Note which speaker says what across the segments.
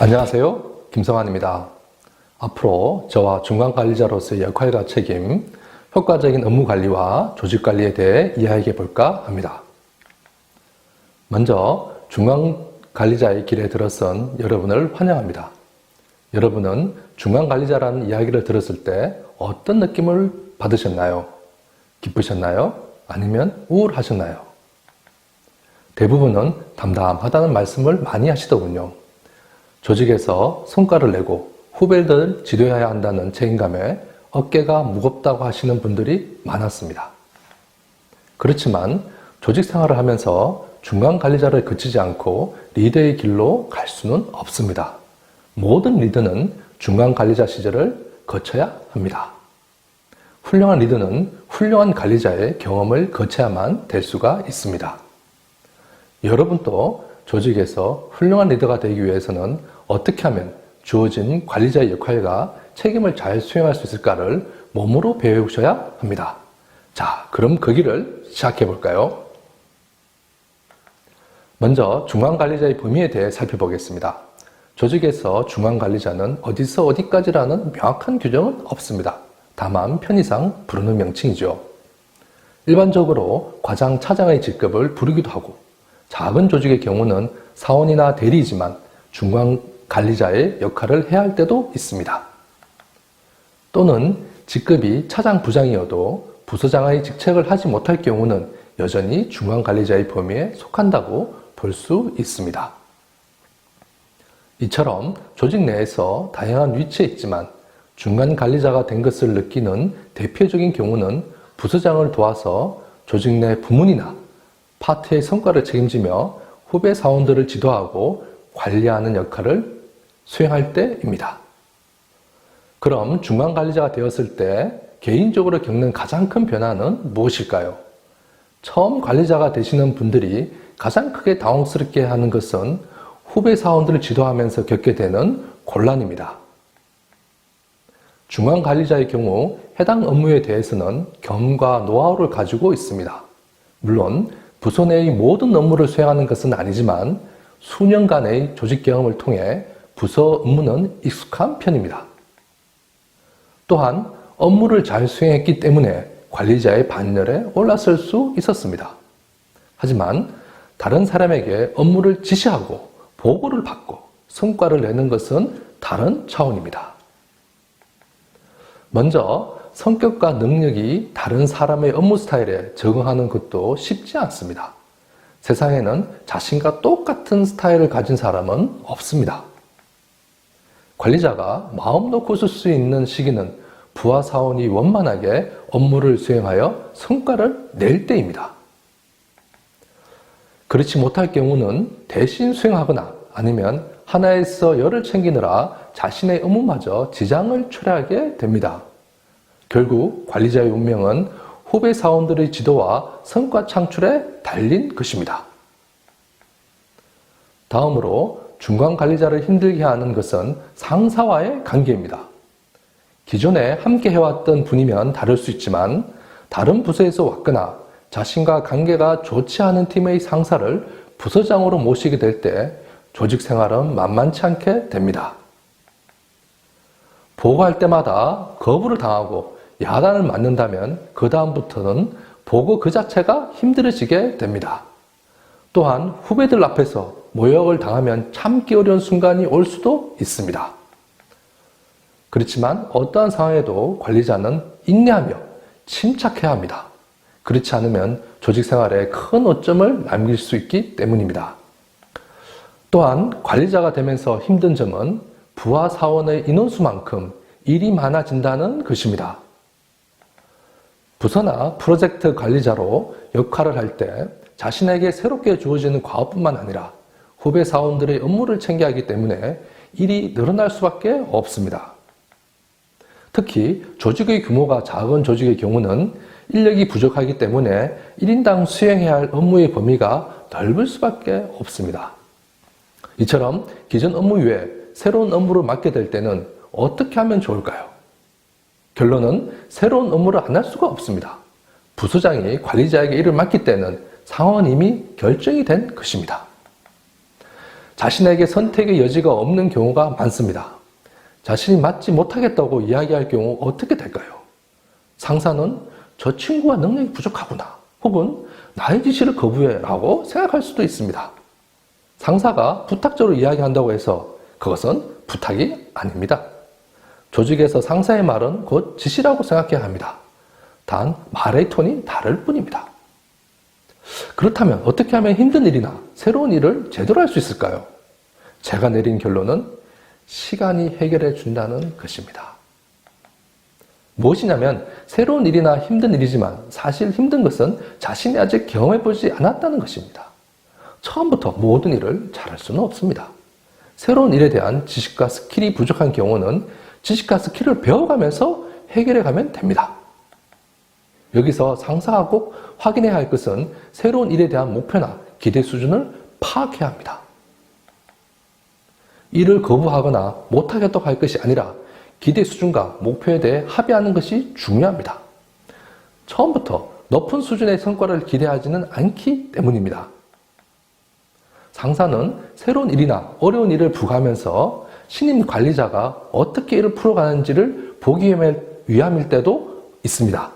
Speaker 1: 안녕하세요. 김성환입니다. 앞으로 저와 중간관리자로서의 역할과 책임, 효과적인 업무 관리와 조직 관리에 대해 이야기해 볼까 합니다. 먼저 중간관리자의 길에 들어선 여러분을 환영합니다. 여러분은 중간관리자라는 이야기를 들었을 때 어떤 느낌을 받으셨나요? 기쁘셨나요? 아니면 우울하셨나요? 대부분은 담담하다는 말씀을 많이 하시더군요. 조직에서 성과를 내고 후배들을 지도해야 한다는 책임감에 어깨가 무겁다고 하시는 분들이 많았습니다. 그렇지만 조직 생활을 하면서 중간관리자를 그치지 않고 리더의 길로 갈 수는 없습니다. 모든 리더는 중간관리자 시절을 거쳐야 합니다. 훌륭한 리더는 훌륭한 관리자의 경험을 거쳐야만 될 수가 있습니다. 여러분도 조직에서 훌륭한 리더가 되기 위해서는 어떻게 하면 주어진 관리자의 역할과 책임을 잘 수행할 수 있을까를 몸으로 배우셔야 합니다. 자, 그럼 그 길을 시작해 볼까요? 먼저 중간관리자의 범위에 대해 살펴보겠습니다. 조직에서 중간관리자는 어디서 어디까지라는 명확한 규정은 없습니다. 다만 편의상 부르는 명칭이죠. 일반적으로 과장, 차장의 직급을 부르기도 하고, 작은 조직의 경우는 사원이나 대리이지만 중간관리자의 역할을 해야 할 때도 있습니다. 또는 직급이 차장, 부장이어도 부서장의 직책을 하지 못할 경우는 여전히 중간관리자의 범위에 속한다고 볼 수 있습니다. 이처럼 조직 내에서 다양한 위치에 있지만 중간관리자가 된 것을 느끼는 대표적인 경우는 부서장을 도와서 조직 내 부문이나 파트의 성과를 책임지며 후배 사원들을 지도하고 관리하는 역할을 수행할 때입니다. 그럼 중간관리자가 되었을 때 개인적으로 겪는 가장 큰 변화는 무엇일까요? 처음 관리자가 되시는 분들이 가장 크게 당혹스럽게 하는 것은 후배 사원들을 지도하면서 겪게 되는 곤란입니다. 중간관리자의 경우 해당 업무에 대해서는 경험과 노하우를 가지고 있습니다. 물론 부서 내의 모든 업무를 수행하는 것은 아니지만 수년간의 조직 경험을 통해 부서 업무는 익숙한 편입니다. 또한 업무를 잘 수행했기 때문에 관리자의 반열에 올라설 수 있었습니다. 하지만 다른 사람에게 업무를 지시하고 보고를 받고 성과를 내는 것은 다른 차원입니다. 먼저 성격과 능력이 다른 사람의 업무 스타일에 적응하는 것도 쉽지 않습니다. 세상에는 자신과 똑같은 스타일을 가진 사람은 없습니다. 관리자가 마음 놓고 쓸 수 있는 시기는 부하 사원이 원만하게 업무를 수행하여 성과를 낼 때입니다. 그렇지 못할 경우는 대신 수행하거나 아니면 하나에서 열을 챙기느라 자신의 업무마저 지장을 초래하게 됩니다. 결국 관리자의 운명은 후배 사원들의 지도와 성과 창출에 달린 것입니다. 다음으로 중간관리자를 힘들게 하는 것은 상사와의 관계입니다. 기존에 함께 해왔던 분이면 다를 수 있지만 다른 부서에서 왔거나 자신과 관계가 좋지 않은 팀의 상사를 부서장으로 모시게 될 때 조직 생활은 만만치 않게 됩니다. 보고할 때마다 거부를 당하고 야단을 맞는다면 그 다음부터는 보고 그 자체가 힘들어지게 됩니다. 또한 후배들 앞에서 모욕을 당하면 참기 어려운 순간이 올 수도 있습니다. 그렇지만 어떠한 상황에도 관리자는 인내하며 침착해야 합니다. 그렇지 않으면 조직 생활에 큰 오점을 남길 수 있기 때문입니다. 또한 관리자가 되면서 힘든 점은 부하 사원의 인원수만큼 일이 많아진다는 것입니다. 부서나 프로젝트 관리자로 역할을 할 때 자신에게 새롭게 주어지는 과업뿐만 아니라 후배 사원들의 업무를 챙겨야 하기 때문에 일이 늘어날 수밖에 없습니다. 특히 조직의 규모가 작은 조직의 경우는 인력이 부족하기 때문에 1인당 수행해야 할 업무의 범위가 넓을 수밖에 없습니다. 이처럼 기존 업무 외에 새로운 업무를 맡게 될 때는 어떻게 하면 좋을까요? 결론은 새로운 업무를 안 할 수가 없습니다. 부서장이 관리자에게 일을 맡길 때는 상황은 이미 결정이 된 것입니다. 자신에게 선택의 여지가 없는 경우가 많습니다. 자신이 맞지 못하겠다고 이야기할 경우 어떻게 될까요? 상사는 저 친구가 능력이 부족하구나, 혹은 나의 지시를 거부해 라고 생각할 수도 있습니다. 상사가 부탁적으로 이야기한다고 해서 그것은 부탁이 아닙니다. 조직에서 상사의 말은 곧 지시라고 생각해야 합니다. 단 말의 톤이 다를 뿐입니다. 그렇다면 어떻게 하면 힘든 일이나 새로운 일을 제대로 할 수 있을까요? 제가 내린 결론은 시간이 해결해 준다는 것입니다. 무엇이냐면 새로운 일이나 힘든 일이지만 사실 힘든 것은 자신이 아직 경험해보지 않았다는 것입니다. 처음부터 모든 일을 잘할 수는 없습니다. 새로운 일에 대한 지식과 스킬이 부족한 경우는 지식과 스킬을 배워가면서 해결해 가면 됩니다. 여기서 상사가 꼭 확인해야 할 것은 새로운 일에 대한 목표나 기대 수준을 파악해야 합니다. 일을 거부하거나 못하겠다고 할 것이 아니라 기대 수준과 목표에 대해 합의하는 것이 중요합니다. 처음부터 높은 수준의 성과를 기대하지는 않기 때문입니다. 상사는 새로운 일이나 어려운 일을 부과하면서 신임 관리자가 어떻게 일을 풀어가는지를 보기 위함일 때도 있습니다.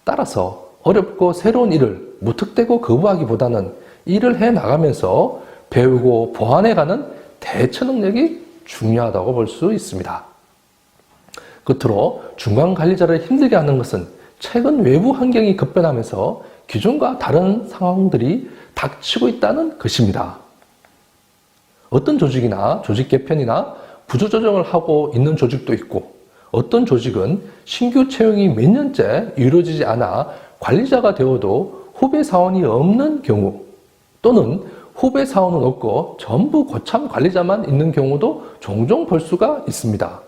Speaker 1: 따라서 어렵고 새로운 일을 무턱대고 거부하기보다는 일을 해나가면서 배우고 보완해가는 대처 능력이 중요하다고 볼 수 있습니다. 끝으로 중간 관리자를 힘들게 하는 것은 최근 외부 환경이 급변하면서 기존과 다른 상황들이 닥치고 있다는 것입니다. 어떤 조직이나 조직 개편이나 구조조정을 하고 있는 조직도 있고, 어떤 조직은 신규 채용이 몇 년째 이루어지지 않아 관리자가 되어도 후배 사원이 없는 경우, 또는 후배 사원은 없고 전부 고참 관리자만 있는 경우도 종종 볼 수가 있습니다.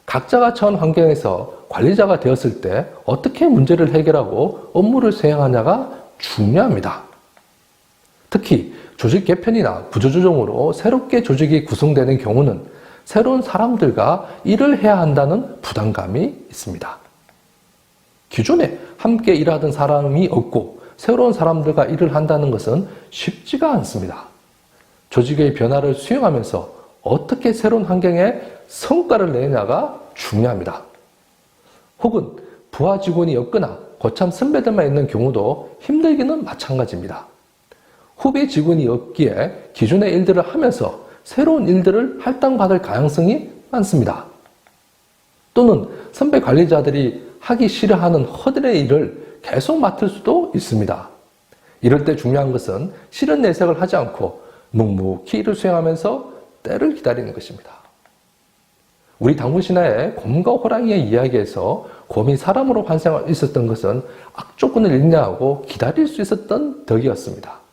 Speaker 1: 각자가 처한 환경에서 관리자가 되었을 때 어떻게 문제를 해결하고 업무를 수행하냐가 중요합니다. 특히 조직 개편이나 구조조정으로 새롭게 조직이 구성되는 경우는 새로운 사람들과 일을 해야 한다는 부담감이 있습니다. 기존에 함께 일하던 사람이 없고 새로운 사람들과 일을 한다는 것은 쉽지가 않습니다. 조직의 변화를 수용하면서 어떻게 새로운 환경에 성과를 내냐가 중요합니다. 혹은 부하 직원이 없거나 고참 선배들만 있는 경우도 힘들기는 마찬가지입니다. 후배 직원이 없기에 기존의 일들을 하면서 새로운 일들을 할당받을 가능성이 많습니다. 또는 선배 관리자들이 하기 싫어하는 허들의 일을 계속 맡을 수도 있습니다. 이럴 때 중요한 것은 싫은 내색을 하지 않고 묵묵히 일을 수행하면서 때를 기다리는 것입니다. 우리 당군 신화의 곰과 호랑이의 이야기에서 곰이 사람으로 환생할 수 있었던 것은 악조건을 인내하고 기다릴 수 있었던 덕이었습니다.